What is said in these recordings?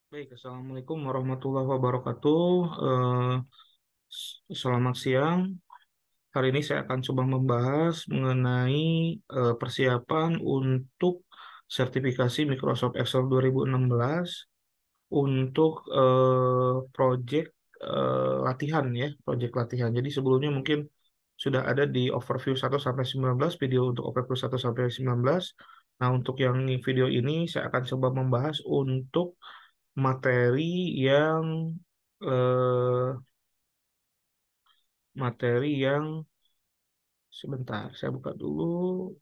Baik, Assalamualaikum warahmatullahi wabarakatuh. Selamat siang. Hari ini saya akan coba membahas mengenai persiapan untuk sertifikasi Microsoft Excel 2016 untuk project latihan ya, project latihan. Jadi sebelumnya mungkin sudah ada di overview 1 sampai 19 video untuk overview 1 sampai 19. Nah, untuk yang video ini saya akan coba membahas untuk materi yang eh, materi yang sebentar saya buka dulu.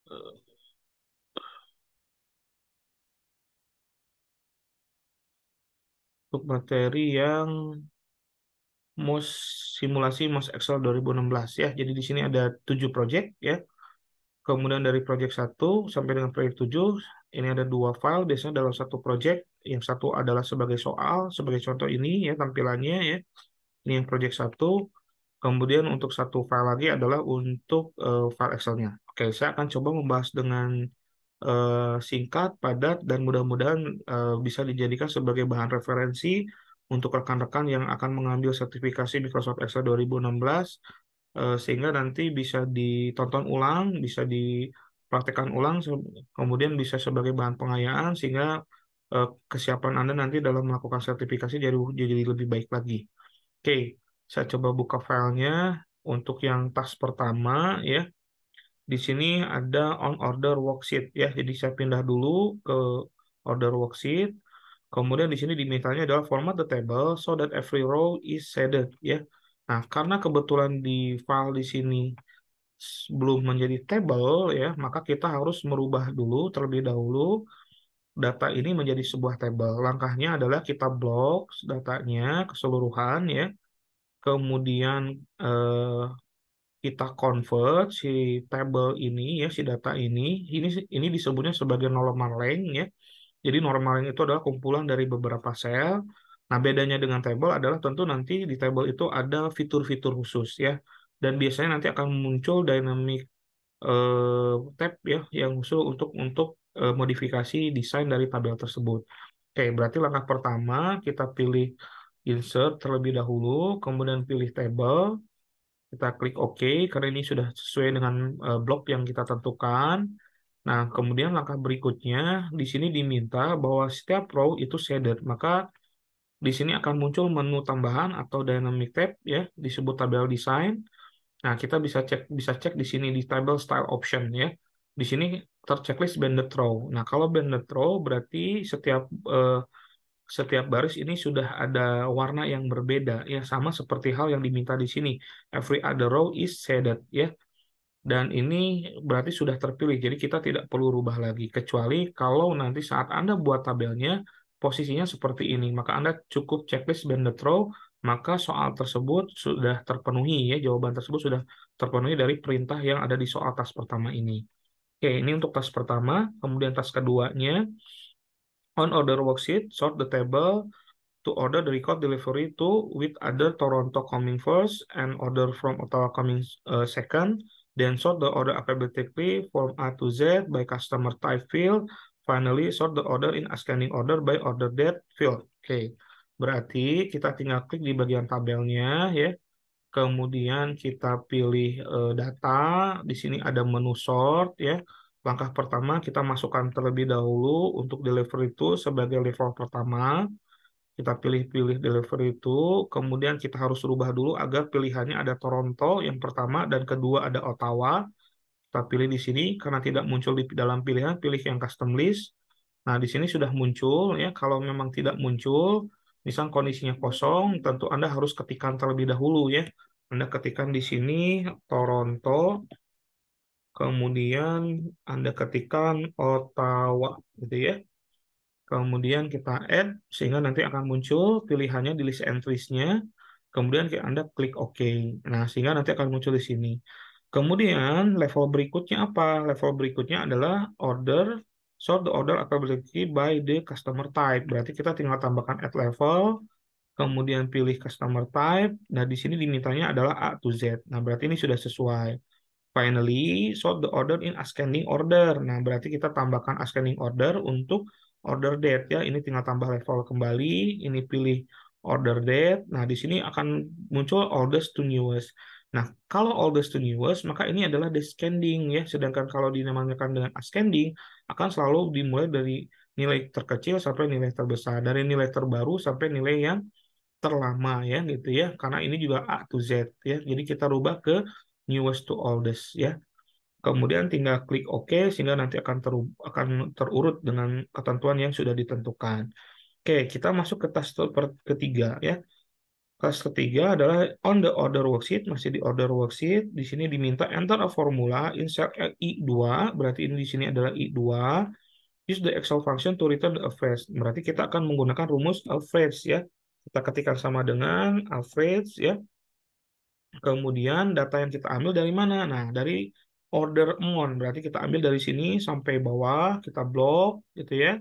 Eh, untuk materi yang MOS simulasi MOS Excel 2016 ya. Jadi di sini ada 7 project ya. Kemudian dari project 1 sampai dengan project 7 ini ada 2 file biasanya dalam satu project. Yang satu adalah sebagai soal, sebagai contoh ini ya tampilannya ya. Ini yang project 1. Kemudian untuk satu file lagi adalah untuk file Excel-nya. Oke, saya akan coba membahas dengan singkat, padat, dan mudah-mudahan bisa dijadikan sebagai bahan referensi untuk rekan-rekan yang akan mengambil sertifikasi Microsoft Excel 2016, sehingga nanti bisa ditonton ulang, bisa dipraktekkan ulang, kemudian bisa sebagai bahan pengayaan, sehingga kesiapan Anda nanti dalam melakukan sertifikasi jadi lebih baik lagi. Oke, saya coba buka filenya untuk yang task pertama ya. Di sini ada on order worksheet ya. Jadi saya pindah dulu ke order worksheet. Kemudian di sini dimintanya adalah format the table so that every row is shaded ya. Nah, karena kebetulan di file di sini belum menjadi table ya, maka kita harus merubah dulu terlebih dahulu data ini menjadi sebuah table. Langkahnya adalah kita blok datanya keseluruhan ya. Kemudian eh, kita convert si table ini ya, si data ini disebutnya sebagai normal length ya. Jadi normal length itu adalah kumpulan dari beberapa sel. Nah, bedanya dengan table adalah tentu nanti di table itu ada fitur-fitur khusus ya. Dan biasanya nanti akan muncul dynamic tab ya yang khusus untuk modifikasi desain dari tabel tersebut. Oke, berarti langkah pertama kita pilih insert terlebih dahulu, kemudian pilih table. Kita klik OK karena ini sudah sesuai dengan blok yang kita tentukan. Nah, kemudian langkah berikutnya di sini diminta bahwa setiap row itu shaded. Maka di sini akan muncul menu tambahan atau dynamic tab ya, disebut tabel design. Nah, kita bisa cek di sini di table style option ya. Di sini terchecklist banded row. Nah, kalau banded row berarti eh, setiap baris ini sudah ada warna yang berbeda ya, sama seperti hal yang diminta di sini. Every other row is shaded ya. Dan ini berarti sudah terpilih. Jadi kita tidak perlu rubah lagi kecuali kalau nanti saat Anda buat tabelnya posisinya seperti ini, maka Anda cukup checklist banded row, maka soal tersebut sudah terpenuhi ya, jawaban tersebut sudah terpenuhi dari perintah yang ada di soal tas pertama ini. Oke, ini untuk tas pertama. Kemudian tas keduanya, on order worksheet, sort the table to order the record delivery to with other Toronto coming first and order from Ottawa coming second. Then sort the order alphabetically from A to Z by customer type field. Finally, sort the order in ascending order by order date field. Oke, berarti kita tinggal klik di bagian tabelnya ya. Kemudian kita pilih data. Di sini ada menu sort ya. Langkah pertama kita masukkan terlebih dahulu untuk delivery itu sebagai level pertama. Kita pilih-pilih delivery itu, kemudian kita harus rubah dulu agar pilihannya ada Toronto yang pertama dan kedua ada Ottawa. Kita pilih di sini karena tidak muncul di dalam pilihan, pilih yang custom list. Nah, di sini sudah muncul ya. Kalau memang tidak muncul, misal kondisinya kosong, tentu Anda harus ketikkan terlebih dahulu ya. Anda ketikkan di sini Toronto, kemudian Anda ketikkan Ottawa gitu ya. Kemudian kita add sehingga nanti akan muncul pilihannya di list entries-nya. Kemudian Anda klik OK. Nah, sehingga nanti akan muncul di sini. Kemudian level berikutnya apa? Level berikutnya adalah order, sort the order alphabetically by the customer type. Berarti kita tinggal tambahkan add level, kemudian pilih customer type. Nah, di sini dimintanya adalah A to Z. Nah, berarti ini sudah sesuai. Finally, sort the order in ascending order. Nah, berarti kita tambahkan ascending order untuk order date ya. Ini tinggal tambah level kembali, ini pilih order date. Nah, di sini akan muncul oldest to newest. Nah, kalau oldest to newest, maka ini adalah descending ya. Sedangkan kalau dinamakan dengan ascending, akan selalu dimulai dari nilai terkecil sampai nilai terbesar, dari nilai terbaru sampai nilai yang terlama ya gitu ya. Karena ini juga A to Z ya. Jadi kita rubah ke newest to oldest ya. Kemudian tinggal klik OK sehingga nanti akan terurut dengan ketentuan yang sudah ditentukan. Oke, kita masuk ke tas ketiga ya. Tas ketiga adalah on the order worksheet, masih di order worksheet. Di sini diminta enter a formula in cell I2, berarti ini di sini adalah I2. Use the Excel function to return the average. Berarti kita akan menggunakan rumus average ya. Kita ketikkan sama dengan average ya. Kemudian data yang kita ambil dari mana? Nah, dari order amount. Berarti kita ambil dari sini sampai bawah, kita blok gitu ya.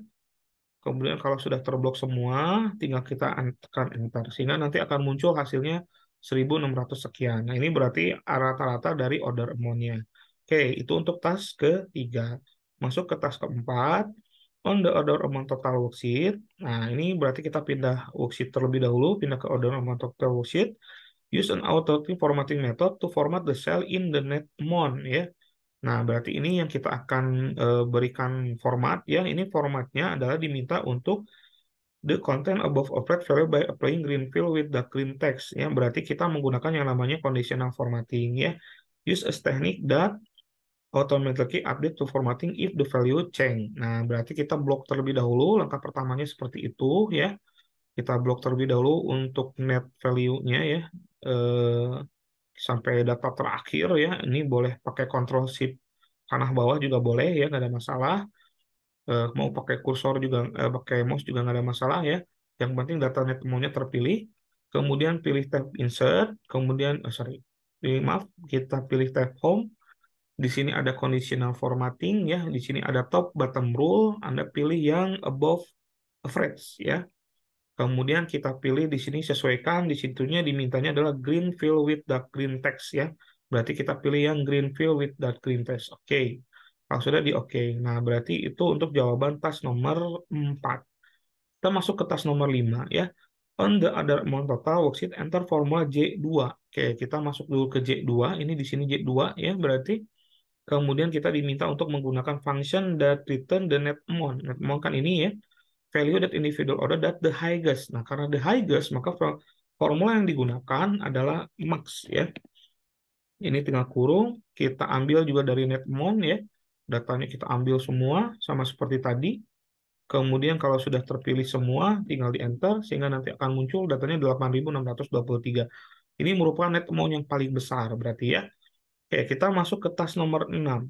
Kemudian kalau sudah terblok semua, tinggal kita tekan enter. Sehingga nanti akan muncul hasilnya 1.600 sekian. Nah, ini berarti rata-rata dari order amount-nya. Oke, itu untuk tas ketiga. Masuk ke tas keempat, on the order amount total worksheet. Nah, ini berarti kita pindah worksheet terlebih dahulu, pindah ke order amount total worksheet. Use an auto formatting method to format the cell in the net amount ya. Nah, berarti ini yang kita akan berikan format ya. Ini formatnya adalah diminta untuk the content above operated value by applying green fill with the green text ya. Berarti kita menggunakan yang namanya conditional formatting ya. Use a technique that automatically update to formatting if the value change. Nah, berarti kita blok terlebih dahulu. Langkah pertamanya seperti itu ya. Kita blok terlebih dahulu untuk net value-nya ya. Eh, Sampai data terakhir ya. Ini boleh pakai Ctrl Shift kanan bawah juga boleh ya, nggak ada masalah. Mau pakai kursor juga, pakai mouse juga nggak ada masalah ya. Yang penting data net temunya terpilih. Kemudian pilih tab Insert. Kemudian, maaf, kita pilih tab Home. Di sini ada conditional formatting ya. Di sini ada top bottom rule. Anda pilih yang above average ya. Kemudian kita pilih di sini sesuaikan, di situnya dimintanya adalah green fill with dark green text ya. Berarti kita pilih yang green fill with dark green text. Oke. Kalau sudah di oke. Nah, berarti itu untuk jawaban tas nomor 4. Kita masuk ke tas nomor 5 ya. On the other amount total worksheet enter formula J2. Oke, kita masuk dulu ke J2. Ini di sini J2 ya, berarti kemudian kita diminta untuk menggunakan function that return the net amount. Net amount kan ini ya, value that individual order that the highest. Nah, karena the highest, maka formula yang digunakan adalah max ya. Ini tinggal kurung, kita ambil juga dari net amount ya. Datanya kita ambil semua sama seperti tadi. Kemudian kalau sudah terpilih semua, tinggal di enter sehingga nanti akan muncul datanya 8.623. Ini merupakan net amount yang paling besar berarti ya. Oke, kita masuk ke tas nomor 6.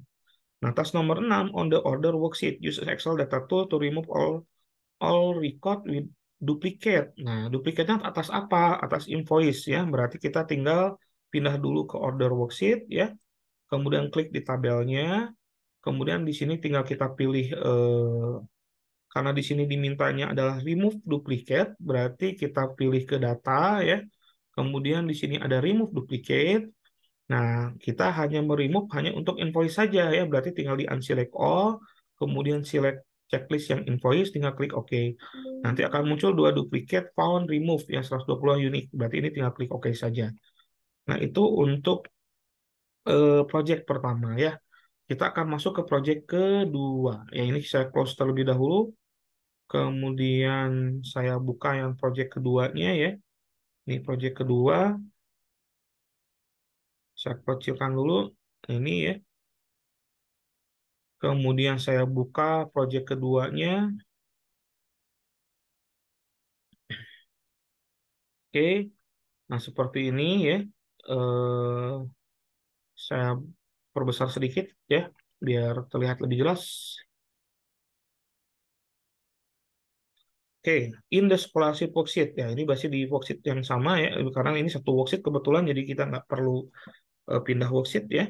Nah, tas nomor 6 on the order worksheet use Excel data tool to remove all record with duplicate. Nah, duplikatnya atas apa? Atas invoice ya. Berarti kita tinggal pindah dulu ke order worksheet ya. Kemudian klik di tabelnya. Kemudian di sini tinggal kita pilih karena di sini dimintanya adalah remove duplicate, berarti kita pilih ke data ya. Kemudian di sini ada remove duplicate. Nah, kita hanya meremove hanya untuk invoice saja ya, berarti tinggal di unselect all, kemudian select checklist yang invoice, tinggal klik OK. Nanti akan muncul dua duplicate found remove yang 120 unit, berarti ini tinggal klik OK saja. Nah, itu untuk project pertama ya. Kita akan masuk ke project kedua. Ya, ini saya close terlebih dahulu. Kemudian saya buka yang project keduanya ya. Ini project kedua. Saya kecilkan dulu. Ini ya. Kemudian saya buka project keduanya. Oke. Nah, seperti ini ya. Eh, saya perbesar sedikit ya. Biar terlihat lebih jelas. Oke, in the scholarship worksheet. Ya, ini masih di worksheet yang sama ya. Karena ini satu worksheet kebetulan, jadi kita nggak perlu pindah worksheet ya.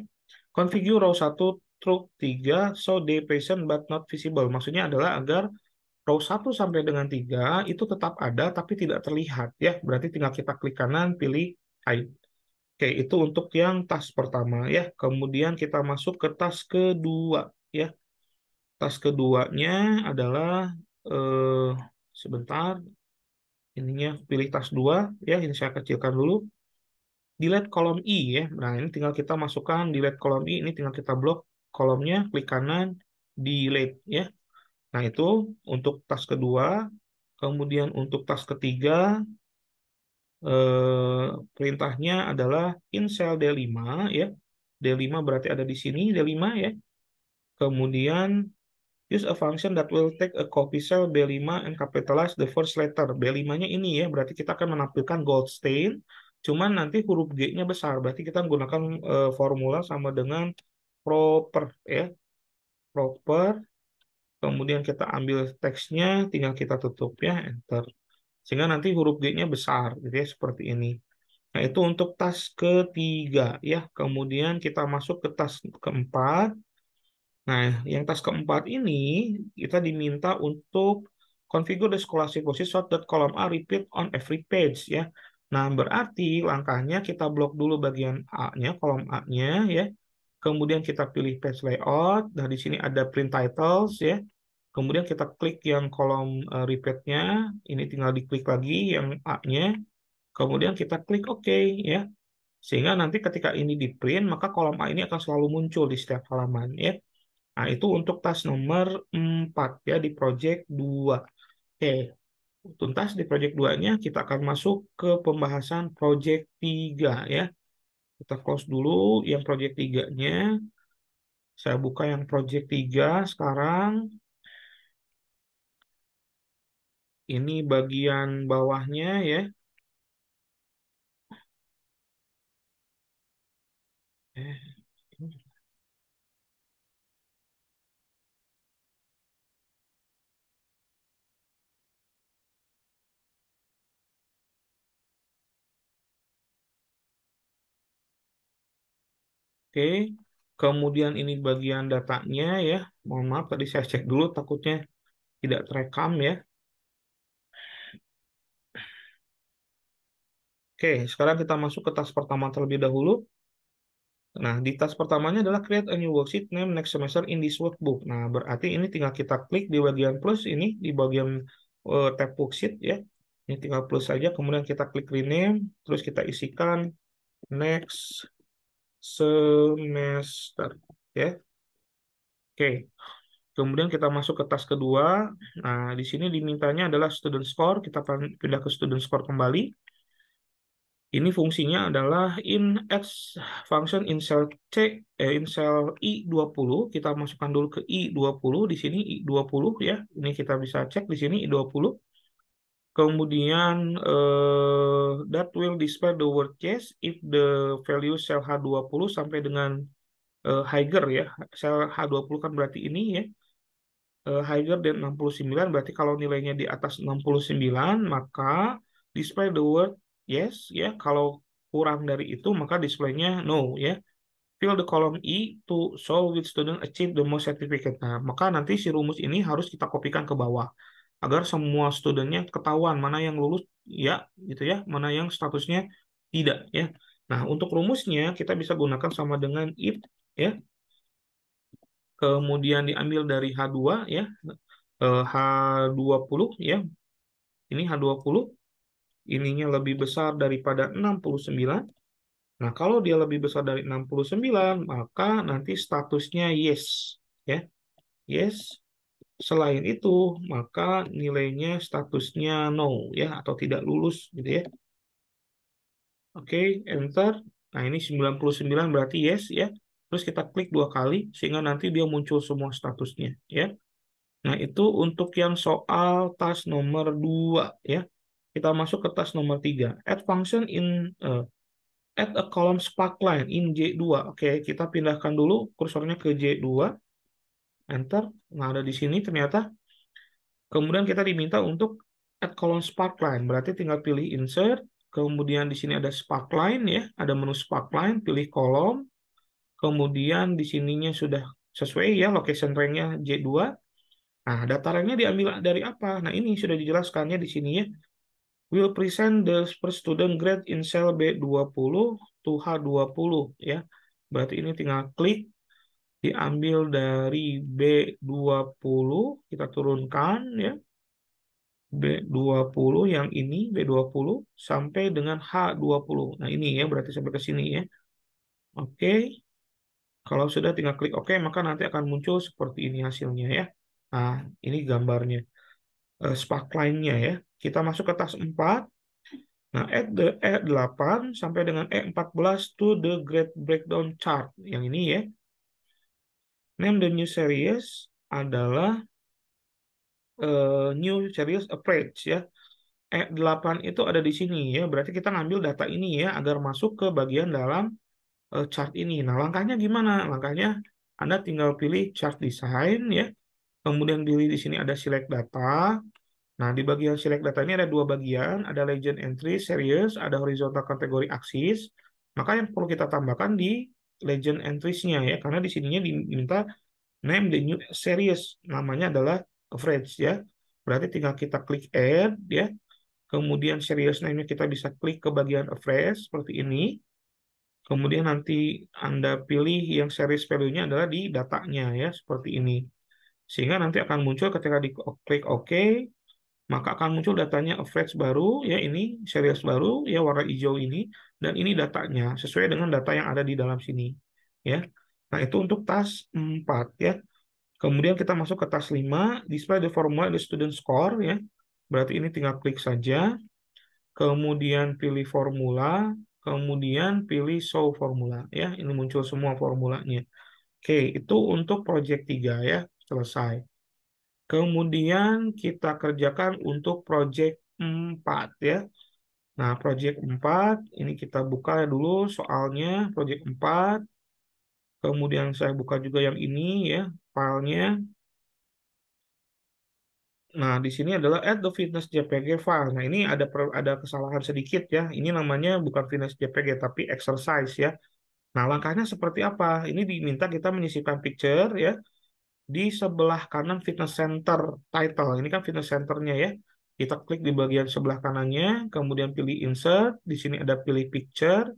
Configure row 1 through 3 so they present but not visible. Maksudnya adalah agar row 1 sampai dengan 3 itu tetap ada tapi tidak terlihat ya. Berarti tinggal kita klik kanan pilih hide. Oke, itu untuk yang tas pertama ya. Kemudian kita masuk ke tas kedua ya. Tas keduanya adalah eh, sebentar, ininya pilih tas 2 ya, ini saya kecilkan dulu. Delete kolom I ya. Nah, ini tinggal kita masukkan delete kolom I, ini tinggal kita blok kolomnya, klik kanan, delete ya. Nah, itu untuk tas kedua. Kemudian untuk tas ketiga, perintahnya adalah in cell D5 ya. D5 berarti ada di sini D5 ya. Kemudian use a function that will take a copy cell B5 and capitalize the first letter. B5-nya ini ya, berarti kita akan menampilkan gold stain. Cuman nanti huruf G-nya besar, berarti kita menggunakan formula sama dengan proper ya. Proper. Kemudian kita ambil teksnya, tinggal kita tutup ya, enter. Sehingga nanti huruf G-nya besar, gitu ya, seperti ini. Nah, itu untuk tas ketiga ya. Kemudian kita masuk ke tas keempat. Nah, yang tas keempat ini kita diminta untuk configure the scholastic process so that column A repeat on every page ya. Nah, berarti langkahnya kita blok dulu bagian A-nya, kolom A-nya ya. Kemudian kita pilih page layout. Nah, di sini ada print titles ya. Kemudian kita klik yang kolom repeat-nya. Ini tinggal diklik lagi yang A-nya. Kemudian kita klik OK ya. Sehingga nanti ketika ini di print, maka kolom A ini akan selalu muncul di setiap halaman ya. Nah, itu untuk tas nomor 4 ya di project 2. Oke, tuntas di project 2-nya kita akan masuk ke pembahasan project 3 ya. Kita close dulu yang project 3-nya. Saya buka yang project 3 sekarang. Ini bagian bawahnya ya. Eh, Oke, kemudian ini bagian datanya ya. Mohon maaf tadi saya cek dulu takutnya tidak terekam ya. Oke, sekarang kita masuk ke tas pertama terlebih dahulu. Nah, di tas pertamanya adalah create a new worksheet name next semester in this workbook. Nah, berarti ini tinggal kita klik di bagian plus ini, di bagian tab worksheet ya. Ini tinggal plus saja, kemudian kita klik rename, terus kita isikan next semester ya. Oke. Kemudian kita masuk ke tas kedua. Nah, di sini dimintanya adalah student score. Kita pindah ke student score kembali. Ini fungsinya adalah in X function in cell in cell I20. Kita masukkan dulu ke I20 di sini I20 ya. Ini kita bisa cek di sini I20. Kemudian that will display the word yes if the value cell H20 sampai dengan higher ya. Sel H20 kan berarti ini ya. Higher than 69 berarti kalau nilainya di atas 69 maka display the word yes ya. Kalau kurang dari itu maka displaynya no ya. Fill the column E to show which student achieve the most certificate. Nah, maka nanti si rumus ini harus kita kopikan ke bawah agar semua studentnya ketahuan mana yang lulus ya gitu ya, mana yang statusnya tidak ya. Nah, untuk rumusnya kita bisa gunakan sama dengan if ya, kemudian diambil dari H2 ya, H20 ya. Ini H20 ininya lebih besar daripada 69. Nah, kalau dia lebih besar dari 69, maka nanti statusnya yes ya. Yes. Selain itu, maka nilainya statusnya no ya atau tidak lulus gitu ya. Oke, enter. Nah, ini 99 berarti yes ya. Terus kita klik 2 kali sehingga nanti dia muncul semua statusnya ya. Nah, itu untuk yang soal tas nomor 2 ya. Kita masuk ke tas nomor 3. Add function in add a column sparkline in J2. Oke, kita pindahkan dulu kursornya ke J2. Enter. Nah, ada di sini ternyata. Kemudian kita diminta untuk add column sparkline. Berarti tinggal pilih insert. Kemudian di sini ada sparkline ya. Ada menu sparkline, pilih kolom. Kemudian di sininya sudah sesuai ya location rank-nya J2. Nah, data rank-nya diambil dari apa? Nah, ini sudah dijelaskannya di sini ya. Will present the per student grade in cell B20 to H20 ya. Berarti ini tinggal klik diambil dari B20 kita turunkan ya. B20 yang ini, B20 sampai dengan H20. Nah, ini ya, berarti sampai ke sini ya. Oke, kalau sudah tinggal klik OK, maka nanti akan muncul seperti ini hasilnya ya. Nah, ini gambarnya. Sparkline-nya ya. Kita masuk ke tas 4. Nah, add the E8 sampai dengan E14 to the grade breakdown chart. Yang ini ya. Name the new series adalah new series approach ya. E8 itu ada di sini ya. Berarti kita ngambil data ini ya agar masuk ke bagian dalam chart ini. Nah, langkahnya gimana? Langkahnya Anda tinggal pilih chart design ya. Kemudian pilih di sini ada select data. Nah, di bagian select data ini ada dua bagian, ada legend entry, series, ada horizontal kategori aksis. Maka yang perlu kita tambahkan di legend entries-nya ya, karena di sininya diminta name the new series, namanya adalah average ya. Berarti tinggal kita klik add ya. Kemudian series name-nya kita bisa klik ke bagian average seperti ini. Kemudian nanti Anda pilih yang series value-nya adalah di datanya ya, seperti ini. Sehingga nanti akan muncul ketika diklik OK, maka akan muncul datanya average baru ya, ini series baru ya, warna hijau ini, dan ini datanya sesuai dengan data yang ada di dalam sini ya. Nah, itu untuk tas 4 ya. Kemudian kita masuk ke tas 5, display the formula the student score ya. Berarti ini tinggal klik saja, kemudian pilih formula, kemudian pilih show formula ya. Ini muncul semua formulanya. Oke, itu untuk project 3 ya, selesai. Kemudian kita kerjakan untuk project 4 ya. Nah, project 4 ini kita buka dulu soalnya project 4. Kemudian saya buka juga yang ini ya, filenya. Nah, di sini adalah add the fitness JPG file. Nah, ini ada kesalahan sedikit ya. Ini namanya bukan fitness JPG tapi exercise ya. Nah, langkahnya seperti apa? Ini diminta kita menyisipkan picture ya di sebelah kanan fitness center title. Ini kan fitness centernya ya. Kita klik di bagian sebelah kanannya, kemudian pilih insert. Di sini ada pilih picture,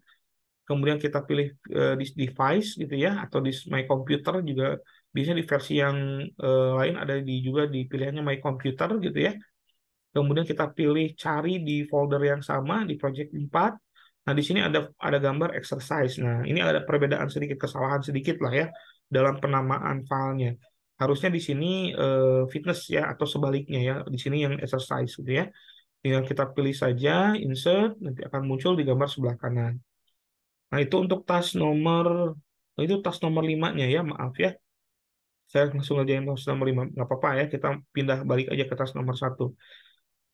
kemudian kita pilih di device gitu ya, atau di my computer juga bisa di versi yang lain ada di juga di pilihannya my computer gitu ya. Kemudian kita pilih cari di folder yang sama di project 4. Nah, di sini ada gambar exercise. Nah, ini ada perbedaan sedikit, kesalahan sedikit lah ya dalam penamaan filenya. Harusnya di sini fitness ya atau sebaliknya ya. Di sini yang exercise gitu ya. Tinggal kita pilih saja insert, nanti akan muncul di gambar sebelah kanan. Nah, itu untuk tas nomor itu tas nomor 5-nya ya, maaf ya. Saya langsung aja yang tas nomor 5, nggak apa-apa ya. Kita pindah balik aja ke tas nomor 1.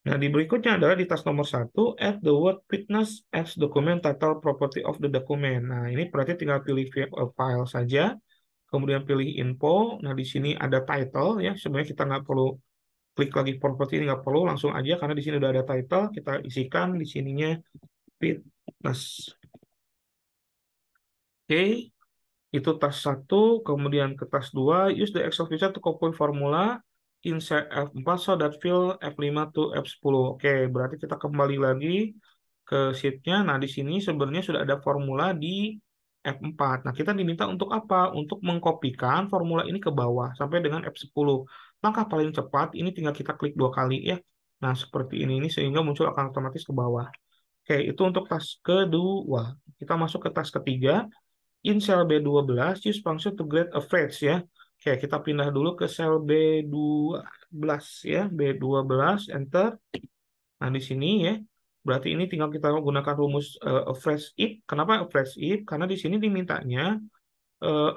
Nah, di berikutnya adalah di tas nomor 1, add the word fitness as document title property of the document. Nah, ini berarti tinggal pilih file saja, kemudian pilih info. Nah, di sini ada title ya. Sebenarnya kita nggak perlu klik lagi property, ini nggak perlu, langsung aja karena di sini udah ada title. Kita isikan di sininya fitness. Oke, itu tas 1, kemudian ke tas 2, use the Excel feature to copy formula insert F4 so that fill F5 to F10. Oke, berarti kita kembali lagi ke sheet-nya. Nah, di sini sebenarnya sudah ada formula di F4. Nah, kita diminta untuk apa? Untuk mengkopikan formula ini ke bawah sampai dengan F10. Langkah paling cepat ini tinggal kita klik 2 kali ya. Nah, seperti ini sehingga muncul akan otomatis ke bawah. Oke, itu untuk tas kedua. Kita masuk ke tas ketiga. In cell B12, use function to grade average ya. Oke, kita pindah dulu ke sel B12 ya. B12, enter. Nah, di sini ya. Berarti ini tinggal kita gunakan rumus average if. Kenapa average if? Karena di sini dimintanya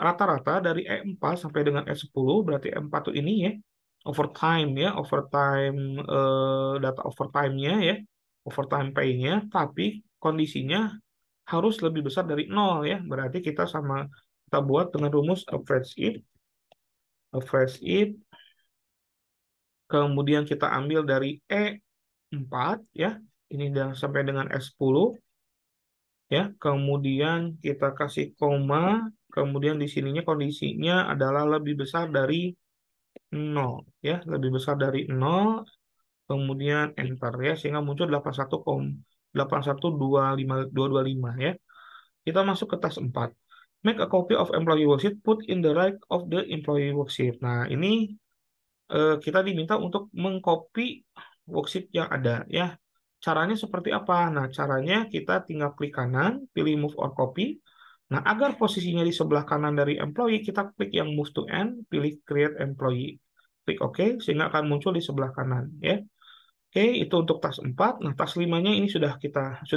rata-rata dari E4 sampai dengan E10, berarti E4 tuh ini ya. Overtime ya, overtime data overtime-nya ya. Overtime pay-nya, tapi kondisinya harus lebih besar dari 0 ya. Berarti kita buat dengan rumus average if, kemudian kita ambil dari E4 ya. Ini dan sampai dengan S10 ya. Kemudian kita kasih koma, kemudian di sininya kondisinya adalah lebih besar dari 0 ya, lebih besar dari 0, kemudian enter ya sehingga muncul 81,8125225 ya. Kita masuk ke tas 4. Make a copy of employee worksheet, put in the right of the employee worksheet. Nah, ini kita diminta untuk mengcopy worksheet yang ada ya. Caranya seperti apa? Nah, caranya kita tinggal klik kanan, pilih move or copy. Nah, agar posisinya di sebelah kanan dari employee, kita klik yang move to end, pilih create employee. Klik OK, sehingga akan muncul di sebelah kanan ya. Oke, itu untuk tas 4. Nah, tas 5-nya ini sudah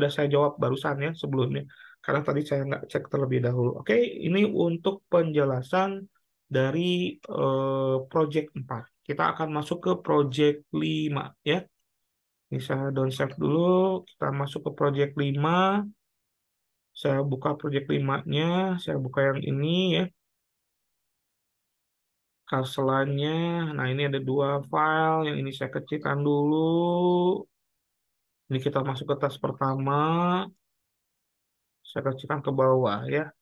saya jawab barusan ya sebelumnya. Karena tadi saya nggak cek terlebih dahulu. Oke, ini untuk penjelasan dari project 4. Kita akan masuk ke project 5 ya. Ini saya down save dulu. Kita masuk ke project 5. Saya buka project 5-nya. Saya buka yang ini ya. Kasselannya. Nah, ini ada 2 file. Yang ini saya kecilkan dulu. Ini kita masuk ke tas pertama. Saya kecilkan ke bawah ya.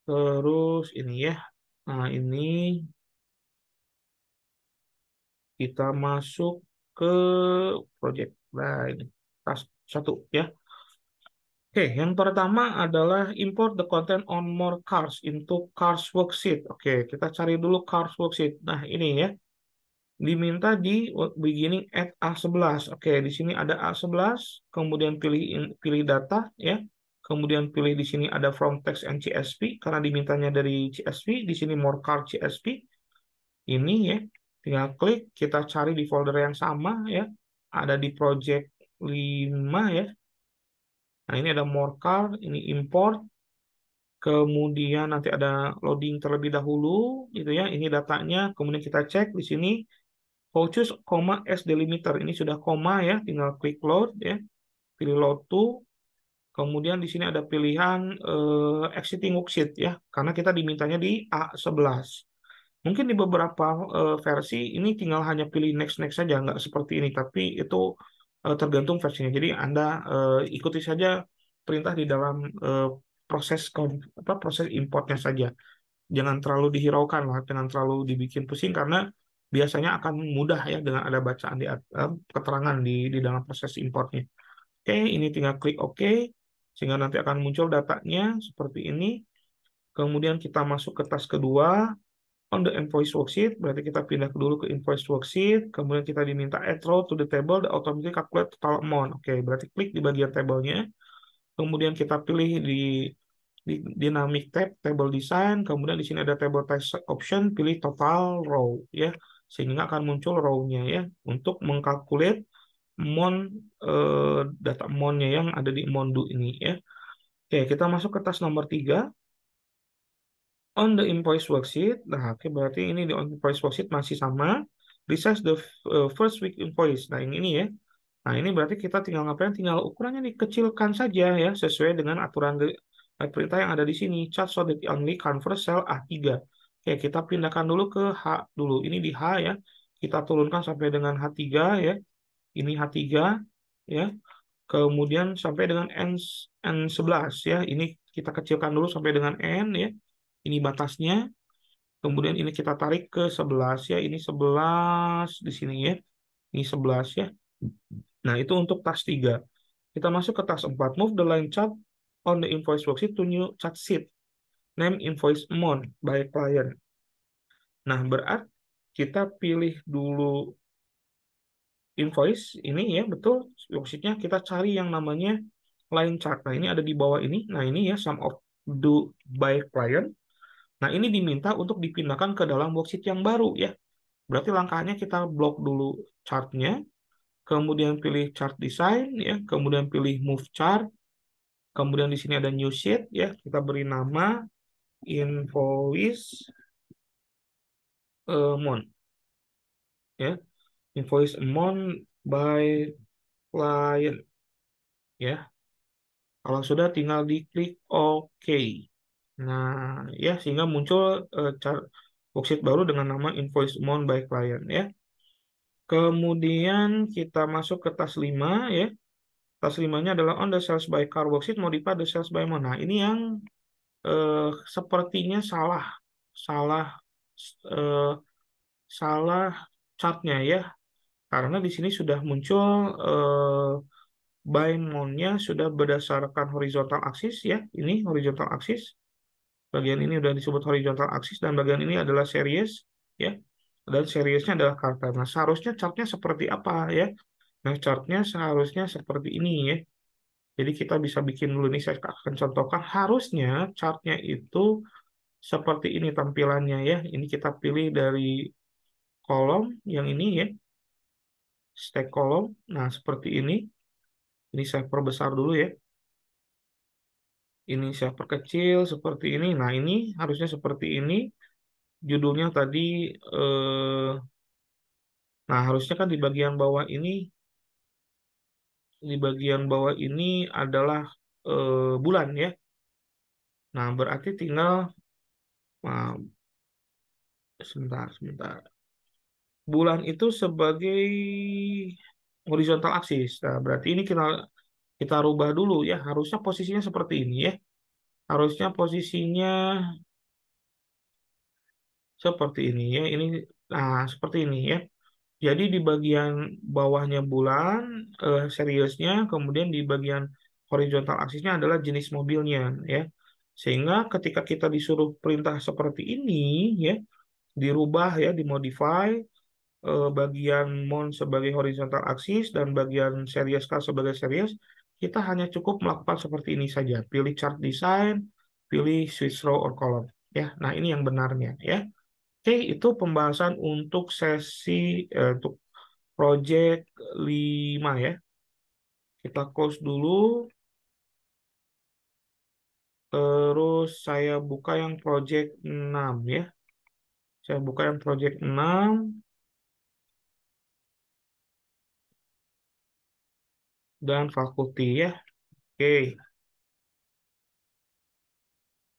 Terus ini ya. Nah, ini kita masuk ke project. Nah, ini tas 1 ya. Oke, yang pertama adalah import the content on more cars into cars worksheet. Oke, kita cari dulu cars worksheet. Nah, ini ya. Diminta di beginning at A11. Oke, di sini ada A11, kemudian pilih data ya. Kemudian pilih di sini ada from text and CSV karena dimintanya dari CSV, di sini more car CSV. Ini ya. Tinggal klik, kita cari di folder yang sama ya. Ada di project 5 ya. Nah, ini ada more car, ini import. Kemudian nanti ada loading terlebih dahulu gitu ya. Ini datanya, kemudian kita cek di sini choose, as delimiter. Ini sudah koma ya, tinggal klik load ya. Pilih load to. Kemudian di sini ada pilihan exiting worksheet ya, karena kita dimintanya di A11. Mungkin di beberapa versi ini tinggal hanya pilih next next saja, nggak seperti ini, tapi itu tergantung versinya. Jadi Anda ikuti saja perintah di dalam proses importnya saja. Jangan terlalu dihiraukan lah, jangan terlalu dibikin pusing karena biasanya akan mudah ya dengan ada bacaan keterangan di dalam proses importnya. Oke, ini tinggal klik OK sehingga nanti akan muncul datanya seperti ini. Kemudian kita masuk ke tas kedua on the invoice worksheet, berarti kita pindah dulu ke invoice worksheet, kemudian kita diminta add row to the table, the automatically calculate total amount. Oke, berarti klik di bagian tabelnya, kemudian kita pilih di dynamic tab, table design, kemudian di sini ada table type option, pilih total row ya, sehingga akan muncul row-nya ya, untuk mengkalkulate amount data amount-nya yang ada di mondu ini ya. Oke, kita masuk ke tas nomor 3. On the invoice worksheet, nah oke, berarti ini di on invoice worksheet masih sama. Resize the first week invoice. Nah ini ya. Nah ini berarti kita tinggal ngapain? Tinggal ukurannya dikecilkan saja ya, sesuai dengan aturan perintah yang ada di sini. Chart so that only convert cell A3. Oke, kita pindahkan dulu ke H dulu. Ini di H ya. Kita turunkan sampai dengan H3 ya. Ini H3 ya. Kemudian sampai dengan N11 ya. Ini kita kecilkan dulu sampai dengan N ya. Ini batasnya. Kemudian ini kita tarik ke 11 ya. Ini 11 di sini ya. Ini 11 ya. Nah, itu untuk tas 3. Kita masuk ke tas 4. Move the line chart on the invoice worksheet to new chart sheet. Name invoice amount by client. Nah, berarti kita pilih dulu invoice ini ya, betul. Worksheetnya kita cari yang namanya line chart. Nah, ini ada di bawah ini. Nah, ini ya sum of due by client. Nah, ini diminta untuk dipindahkan ke dalam worksheet yang baru ya. Berarti langkahnya kita blok dulu chartnya, kemudian pilih chart design ya, kemudian pilih move chart, kemudian di sini ada new sheet ya, kita beri nama invoice amount ya, invoice amount by client ya. Kalau sudah tinggal diklik OK. Nah, ya sehingga muncul chart worksheet baru dengan nama invoice amount by client ya. Kemudian kita masuk ke tas 5 ya. Tas 5-nya adalah on the sales by car worksheet modify the sales by month. Nah, ini yang sepertinya salah salah eh, salah chartnya ya. Karena di sini sudah muncul by month-nya sudah berdasarkan horizontal axis ya. Ini horizontal axis. Bagian ini sudah disebut horizontal axis dan bagian ini adalah series ya. dan seriusnya adalah Carter. Nah, seharusnya chartnya seperti apa ya? Nah, chartnya seharusnya seperti ini ya. Jadi kita bisa bikin dulu nih, saya akan contohkan. Harusnya chartnya itu seperti ini tampilannya ya. Ini kita pilih dari kolom yang ini ya, stack kolom. Nah, seperti ini. Ini saya perbesar dulu ya. Ini saya perkecil seperti ini. Nah, ini harusnya seperti ini. Judulnya tadi, eh, nah harusnya kan di bagian bawah ini adalah bulan ya. Nah, berarti tinggal, nah, sebentar, sebentar. Bulan itu sebagai horizontal axis. Nah, berarti ini kita kita rubah dulu ya. Harusnya posisinya seperti ini ya. Harusnya posisinya seperti ini ya. Ini, nah, seperti ini ya. Jadi di bagian bawahnya bulan, seriusnya, kemudian di bagian horizontal aksisnya adalah jenis mobilnya ya. Sehingga ketika kita disuruh perintah seperti ini ya, dirubah ya, dimodify, bagian mount sebagai horizontal axis dan bagian series car sebagai series, kita hanya cukup melakukan seperti ini saja. Pilih chart design, pilih switch row or column ya. Nah, ini yang benarnya ya. Oke, itu pembahasan untuk untuk project 5 ya. Kita close dulu, terus saya buka yang project 6 ya. Saya buka yang project 6 dan fakulti ya. Oke.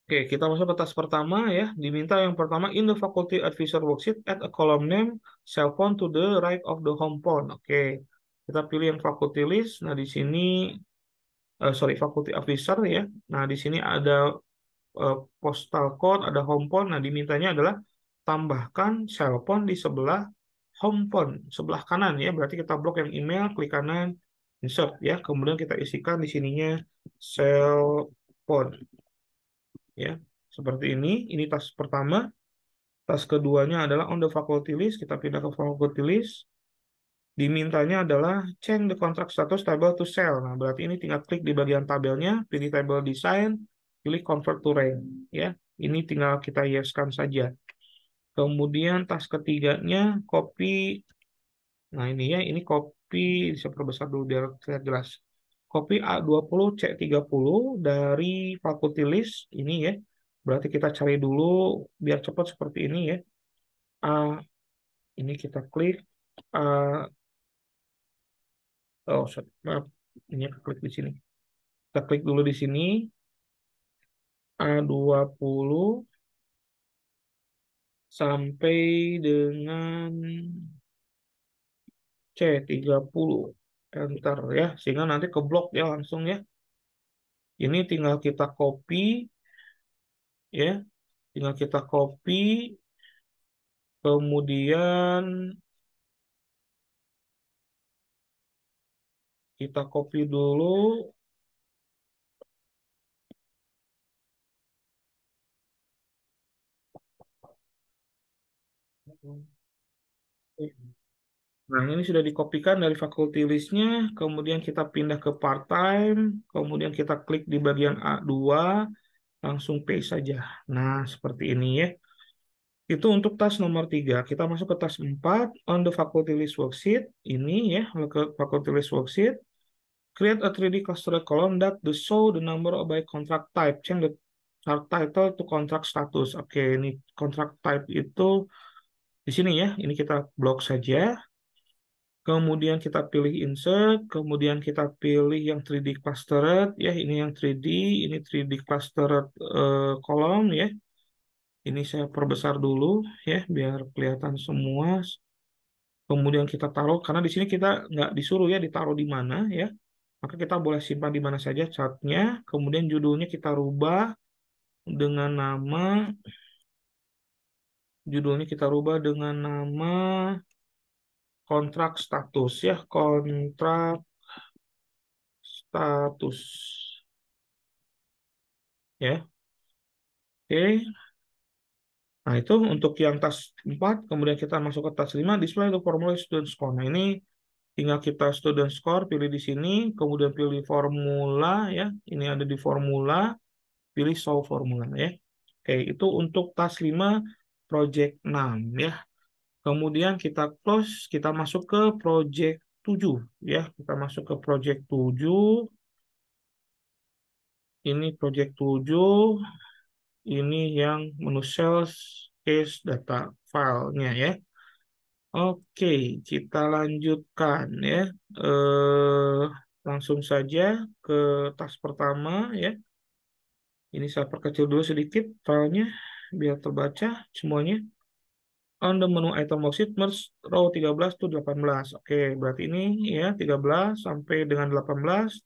Oke, kita masuk ke tas pertama ya. Diminta yang pertama, in the faculty advisor worksheet, add a column name cell phone to the right of the home phone. Oke. Kita pilih yang faculty list. Nah, di sini, sorry, faculty officer ya. Nah, di sini ada postal code, ada home phone. Nah, dimintanya adalah tambahkan cell phone di sebelah home phone, sebelah kanan ya. Berarti kita blok yang email, klik kanan, insert ya. Kemudian kita isikan di sininya cell phone ya. Seperti ini. Ini tas pertama. Tas keduanya adalah on the faculty list. Kita pindah ke faculty list. Dimintanya adalah change the contract status table to cell. Nah, berarti ini tinggal klik di bagian tabelnya, pilih table design, pilih convert to rank ya. Ini tinggal kita yeskan saja. Kemudian tas ketiganya copy. Nah, ini ya, ini copy, bisa perbesar dulu biar terlihat jelas. Copy A20C30 dari faculty list ini ya. Berarti kita cari dulu biar cepat seperti ini ya. A, ini kita klik. A, oh, sorry, maaf. Ini kita klik di sini. Kita klik dulu di sini. A20 sampai dengan C30. Enter ya. Sehingga nanti keblok ya langsung ya. Ini tinggal kita copy ya. Tinggal kita copy. Kemudian kita copy dulu. Nah, ini sudah dikopikan dari faculty list-nya. Kemudian kita pindah ke part-time. Kemudian kita klik di bagian A2. Langsung paste saja. Nah, seperti ini ya. Itu untuk tas nomor 3. Kita masuk ke tas 4. On the faculty list worksheet. Ini ya, ke faculty list worksheet. Create a 3D cluster column that the show the number by contract type. Change the chart title to contract status. Oke, ini contract type itu di sini ya. Ini kita blok saja. Kemudian kita pilih insert, kemudian kita pilih yang 3D clustered ya, ini yang 3D, ini 3D clustered kolom ya. Ini saya perbesar dulu ya biar kelihatan semua. Kemudian kita taruh karena di sini kita nggak disuruh ya ditaruh di mana ya. Maka kita boleh simpan di mana saja chartnya. Kemudian judulnya kita rubah dengan nama, judulnya kita rubah dengan nama kontrak status ya, kontrak status ya. Oke, Nah, itu untuk yang task 4, kemudian kita masuk ke task 5, display the formula student score. Nah, ini tinggal kita student score, pilih di sini, kemudian pilih formula ya. Ini ada di formula, pilih show formula ya. Oke, itu untuk task 5 project 6 ya. Kemudian kita close, kita masuk ke project 7 ya. Kita masuk ke project 7. Ini project 7, ini yang menu sales case data filenya ya. Oke, kita lanjutkan ya. Eh, Langsung saja ke tas pertama ya. Ini saya perkecil dulu sedikit filenya biar terbaca semuanya. On the menu item worksheet merge row 13 to 18. Oke, berarti ini ya 13 sampai dengan 18.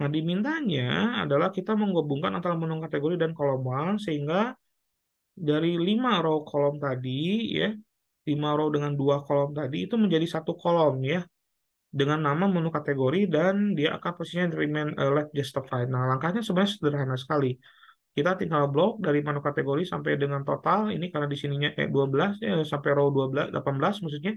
Nah, dimintanya adalah kita menggabungkan antara menu kategori dan kolom sehingga dari 5 row kolom tadi ya, 5 row dengan 2 kolom tadi itu menjadi satu kolom ya dengan nama menu kategori dan dia akan posisinya remain left justified. Nah, langkahnya sebenarnya sederhana sekali. Kita tinggal blok dari menu kategori sampai dengan total ini karena di sininya 12 ya, sampai row 12 18 maksudnya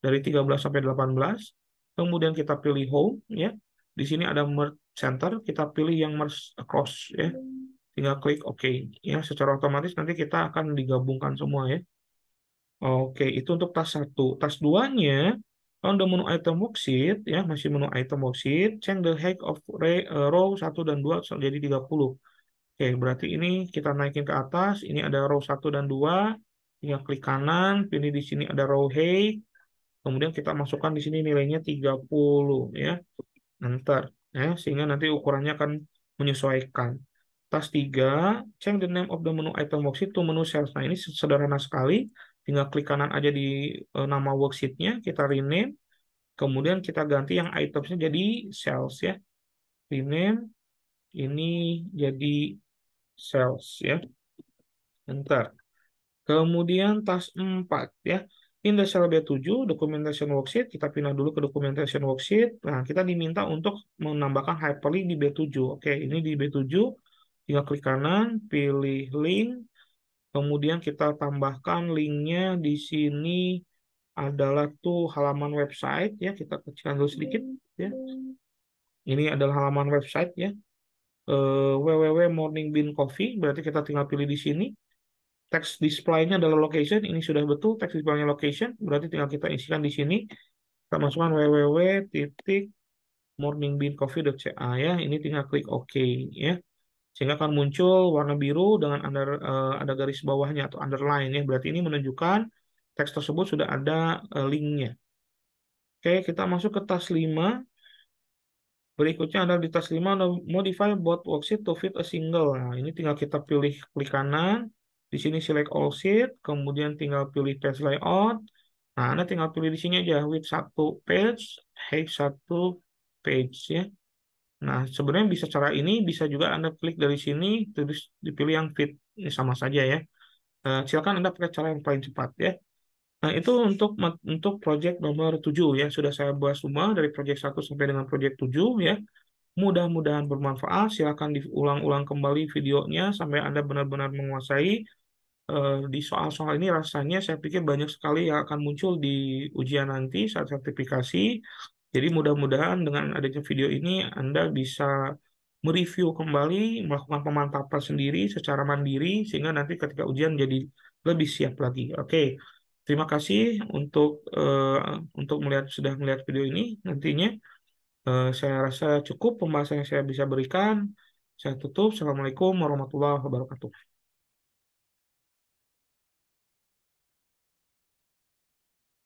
dari 13 sampai 18. Kemudian kita pilih home ya. Di sini ada merge center, kita pilih yang merge across ya. Tinggal klik OK ya, secara otomatis nanti kita akan digabungkan semua ya. Oke, itu untuk tas satu. Tas duanya, on the menu item worksheet, ya, masih menu item worksheet, change the height of row 1 dan 2 jadi 30. Oke, berarti ini kita naikin ke atas, ini ada row 1 dan 2, tinggal klik kanan, pilih di sini ada row height, kemudian kita masukkan di sini nilainya 30, ya. Enter, ya, sehingga nanti ukurannya akan menyesuaikan. Tas 3, change the name of the menu item worksheet to menu sales. Nah, ini sederhana sekali. Tinggal klik kanan aja di nama worksheet-nya, kita rename. Kemudian kita ganti yang itemsnya jadi sales ya. Rename, ini jadi sales ya. Enter. Kemudian tas 4 ya. In the cell B7, documentation worksheet, kita pindah dulu ke documentation worksheet. Nah, kita diminta untuk menambahkan hyperlink di B7. Oke, ini di B7, tinggal klik kanan, pilih link, kemudian kita tambahkan linknya di sini adalah tuh halaman website ya. Kita kecilkan dulu sedikit ya. Ini adalah halaman website ya. www.morningbean coffee, berarti kita tinggal pilih di sini. Text display-nya adalah location, ini sudah betul text display-nya location, berarti tinggal kita isikan di sini. Kita masukkan www.morningbeancoffee.ca ya. Ini tinggal klik OK ya. Sehingga akan muncul warna biru dengan ada garis bawahnya atau underline ya. Berarti ini menunjukkan teks tersebut sudah ada linknya. Oke, kita masuk ke tas 5. Berikutnya ada di tas 5 ada modify both worksheet to fit a single. Nah, ini tinggal kita pilih klik kanan. Di sini select all sheet, kemudian tinggal pilih page layout. Nah, Anda tinggal pilih di sini aja width 1 page, height 1 page ya. Nah, sebenarnya bisa cara ini, bisa juga Anda klik dari sini, terus dipilih yang fit. Ini sama saja ya. Silakan Anda pakai cara yang paling cepat ya. Nah, itu untuk project nomor 7 ya. Sudah saya bahas semua dari project 1 sampai dengan project 7 ya. Mudah-mudahan bermanfaat. Silakan diulang-ulang kembali videonya sampai Anda benar-benar menguasai. Di soal-soal ini rasanya saya pikir banyak sekali yang akan muncul di ujian nanti saat sertifikasi. Jadi mudah-mudahan dengan adanya video ini Anda bisa mereview kembali, melakukan pemantapan sendiri secara mandiri sehingga nanti ketika ujian jadi lebih siap lagi. Oke, terima kasih untuk sudah melihat video ini. Nantinya saya rasa cukup pembahasan yang saya bisa berikan. Saya tutup. Assalamualaikum warahmatullahi wabarakatuh.